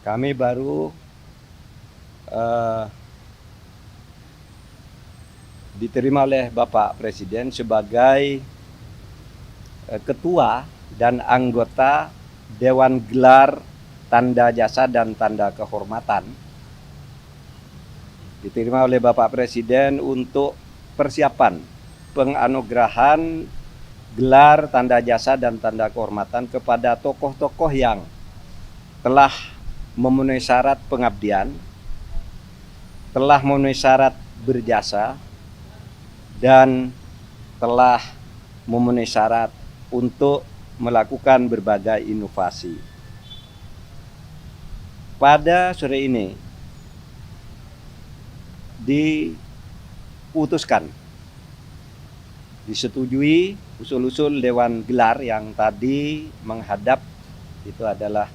Kami baru diterima oleh Bapak Presiden sebagai ketua dan anggota Dewan Gelar Tanda Jasa dan Tanda Kehormatan. Diterima oleh Bapak Presiden untuk persiapan penganugerahan gelar tanda jasa dan tanda kehormatan kepada tokoh-tokoh yang telah memenuhi syarat pengabdian, telah memenuhi syarat berjasa, dan telah memenuhi syarat untuk melakukan berbagai inovasi. Pada sore ini disetujui usul-usul Dewan Gelar yang tadi menghadap. Itu adalah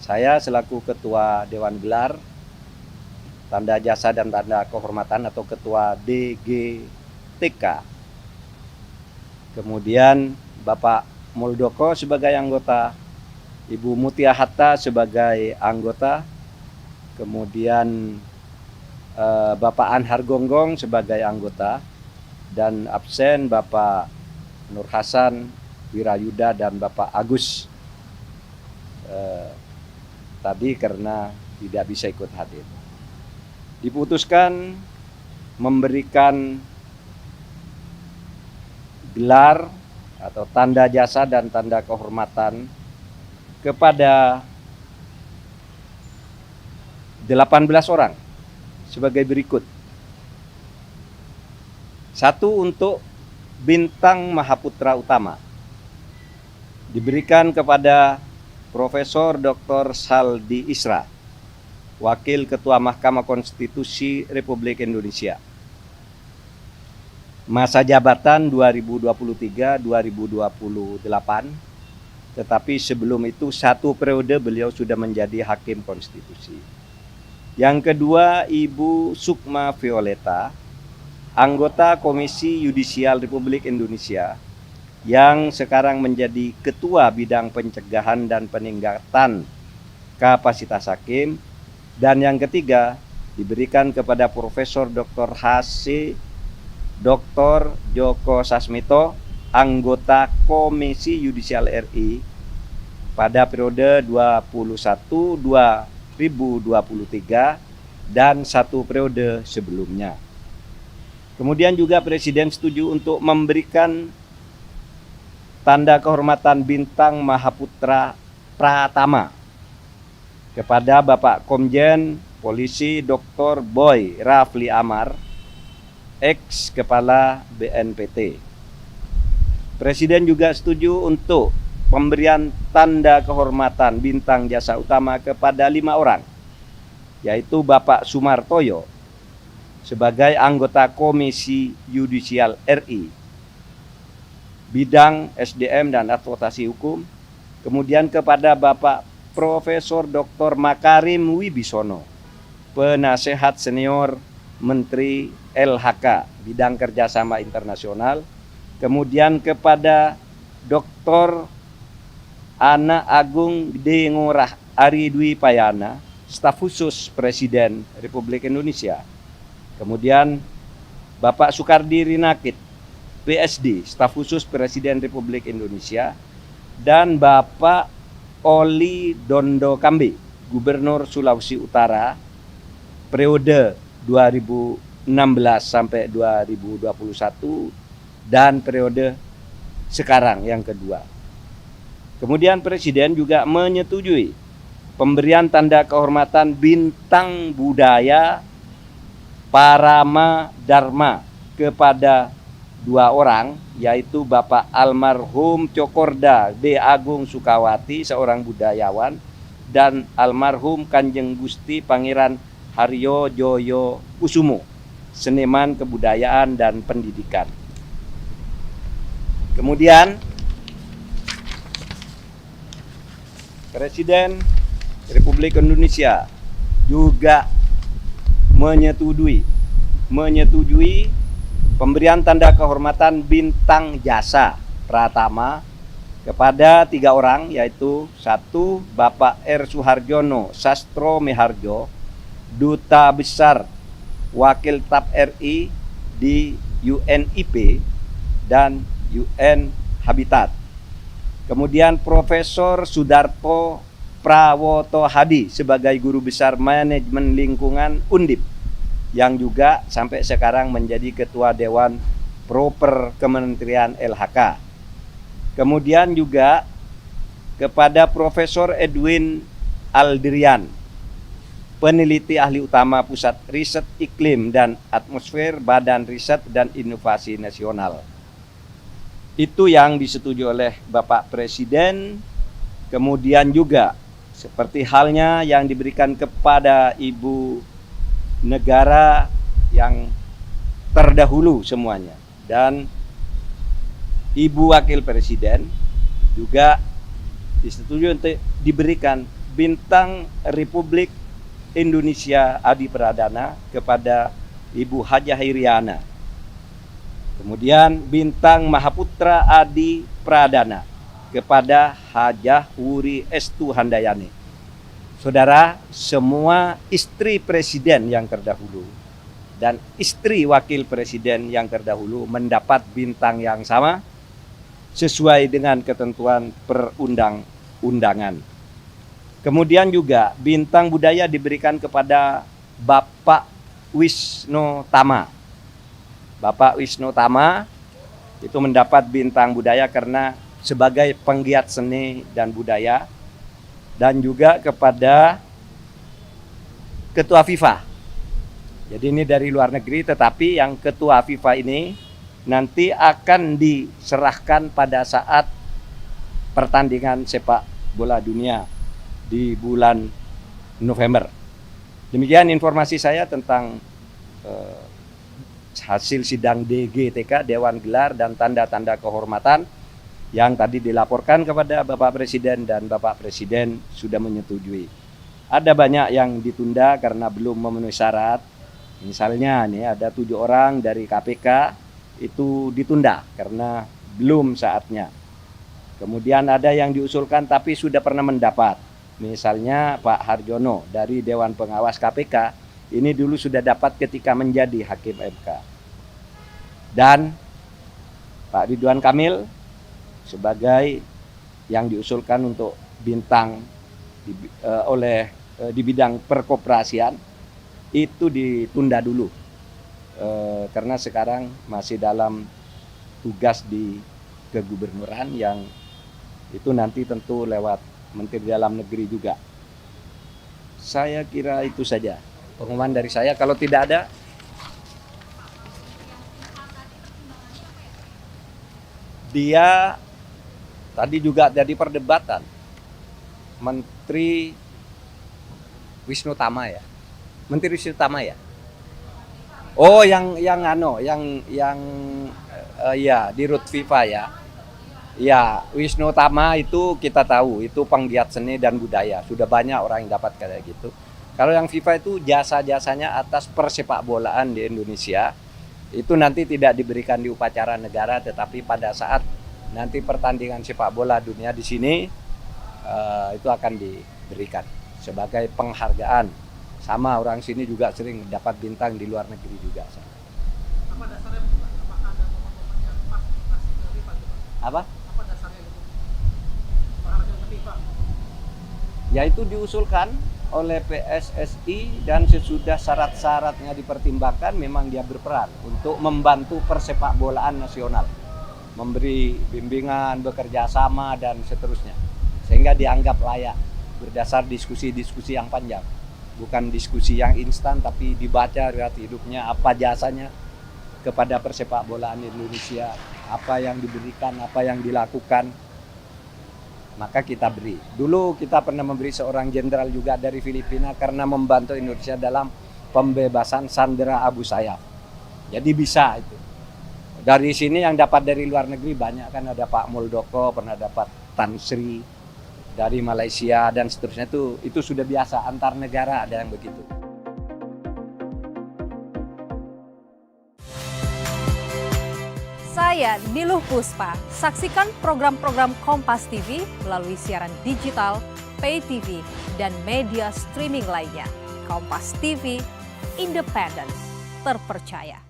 saya selaku Ketua Dewan Gelar Tanda Jasa dan Tanda Kehormatan atau Ketua DGTK. Kemudian Bapak Muldoko sebagai anggota, Ibu Mutia Hatta sebagai anggota, kemudian Bapak Anhar Gonggong sebagai anggota, dan absen Bapak Nur Hasan Wirayuda dan Bapak Agus tadi karena tidak bisa ikut hadir. Diputuskan memberikan gelar atau tanda jasa dan tanda kehormatan kepada 18 orang sebagai berikut. 1 untuk Bintang Mahaputra Utama diberikan kepada Profesor Dr. Saldi Isra, Wakil Ketua Mahkamah Konstitusi Republik Indonesia. Masa jabatan 2023-2028, tetapi sebelum itu 1 periode beliau sudah menjadi Hakim Konstitusi. Yang kedua, Ibu Sukma Violeta, anggota Komisi Yudisial Republik Indonesia yang sekarang menjadi Ketua Bidang Pencegahan dan Peningkatan Kapasitas Hakim. Dan yang ketiga diberikan kepada Profesor Dr. H.C. Dr. Joko Sasmito, anggota Komisi Yudisial RI pada periode 2021-2023 dan 1 periode sebelumnya. Kemudian juga Presiden setuju untuk memberikan tanda kehormatan Bintang Mahaputra Pratama kepada Bapak Komjen Polisi Dr. Boy Rafli Amar, ex Kepala BNPT. Presiden juga setuju untuk pemberian tanda kehormatan Bintang Jasa Utama kepada 5 orang, yaitu Bapak Sumartoyo sebagai anggota Komisi Yudisial RI, bidang SDM dan advokasi hukum. Kemudian kepada Bapak Profesor Dr. Makarim Wibisono, penasehat senior Menteri LHK, bidang kerjasama internasional. Kemudian kepada Dr. Ana Agung D. Ngurah Ari Dwi Payana, staf khusus Presiden Republik Indonesia. Kemudian Bapak Soekardi Rinakit, PSD, staf khusus Presiden Republik Indonesia. Dan Bapak Oli Dondo Kambe, Gubernur Sulawesi Utara, periode 2016 sampai 2021 dan periode sekarang yang kedua. Kemudian Presiden juga menyetujui pemberian tanda kehormatan Bintang Budaya Parama Dharma kepada 2 orang, yaitu Bapak almarhum Cokorda D. Agung Sukawati, seorang budayawan, dan almarhum Kanjeng Gusti Pangeran Haryo Joyo Kusumo, seniman kebudayaan dan pendidikan. Kemudian Presiden Republik Indonesia juga menyetujui pemberian tanda kehormatan Bintang Jasa Pratama kepada 3 orang, yaitu 1. Bapak R. Suharjono Sastro Miharjo, Duta Besar Wakil TAP RI di UNIP dan UN Habitat. Kemudian Profesor Sudarto Prawoto Hadi sebagai Guru Besar Manajemen Lingkungan Undip, yang juga sampai sekarang menjadi Ketua Dewan Proper Kementerian LHK. Kemudian juga kepada Profesor Edwin Aldrian, peneliti ahli utama Pusat Riset Iklim dan Atmosfer Badan Riset dan Inovasi Nasional. Itu yang disetujui oleh Bapak Presiden. Kemudian juga seperti halnya yang diberikan kepada Ibu Negara yang terdahulu semuanya, dan Ibu Wakil Presiden juga disetujui untuk diberikan Bintang Republik Indonesia Adi Pradana kepada Ibu Hajah Iriana. Kemudian Bintang Mahaputra Adi Pradana kepada Hajah Wuri Estu Handayani. Saudara, semua istri presiden yang terdahulu dan istri wakil presiden yang terdahulu mendapat bintang yang sama sesuai dengan ketentuan perundang-undangan. Kemudian juga bintang budaya diberikan kepada Bapak Wisnu Tama. Bapak Wisnu Tama itu mendapat bintang budaya karena sebagai penggiat seni dan budaya, dan juga kepada Ketua FIFA. Jadi ini dari luar negeri, tetapi yang Ketua FIFA ini nanti akan diserahkan pada saat pertandingan sepak bola dunia di bulan November. Demikian informasi saya tentang hasil sidang DGTK, Dewan Gelar dan Tanda-Tanda Kehormatan, yang tadi dilaporkan kepada Bapak Presiden dan Bapak Presiden sudah menyetujui. Ada banyak yang ditunda karena belum memenuhi syarat. Misalnya nih ada 7 orang dari KPK itu ditunda karena belum saatnya. Kemudian ada yang diusulkan tapi sudah pernah mendapat. Misalnya Pak Harjono dari Dewan Pengawas KPK, ini dulu sudah dapat ketika menjadi Hakim MK. Dan Pak Ridwan Kamil sebagai yang diusulkan untuk bintang di bidang perkoperasian itu ditunda dulu. Karena sekarang masih dalam tugas di kegubernuran yang itu nanti tentu lewat Menteri Dalam Negeri juga. Saya kira itu saja pengumuman dari saya. Kalau tidak ada, dia tadi juga jadi perdebatan Menteri Wisnu Tama ya, Menteri Wisnu Tama ya. Oh, yang ya di Rut FIFA ya. Ya, Wisnu Tama itu kita tahu itu penggiat seni dan budaya. Sudah banyak orang yang dapat kayak gitu. Kalau yang FIFA itu jasa-jasanya atas persepak bolaan di Indonesia itu nanti tidak diberikan di upacara negara, tetapi pada saat nanti pertandingan sepak bola dunia di sini itu akan diberikan sebagai penghargaan. Sama orang sini juga sering dapat bintang di luar negeri juga. Apa dasarnya? Apakah ada momen-momen yang pas dikasih ke FIFA? Apa? Apa dasarnya itu? Penghargaan ke FIFA? Ya itu diusulkan oleh PSSI dan sesudah syarat-syaratnya dipertimbangkan memang dia berperan untuk membantu persepak bolaan nasional. Memberi bimbingan, bekerja sama dan seterusnya. Sehingga dianggap layak berdasar diskusi-diskusi yang panjang. Bukan diskusi yang instan, tapi dibaca riwayat hidupnya, apa jasanya kepada persepak bolaan Indonesia, apa yang diberikan, apa yang dilakukan, maka kita beri. Dulu kita pernah memberi seorang jenderal juga dari Filipina karena membantu Indonesia dalam pembebasan sandera Abu Sayyaf. Jadi bisa itu. Dari sini yang dapat dari luar negeri banyak, kan ada Pak Muldoko, pernah dapat Tan Sri dari Malaysia dan seterusnya. Itu sudah biasa, antar negara ada yang begitu. Saya Saya Niluh Puspa. Saksikan program-program Kompas TV melalui siaran digital, pay TV, dan media streaming lainnya. Kompas TV, independen, terpercaya.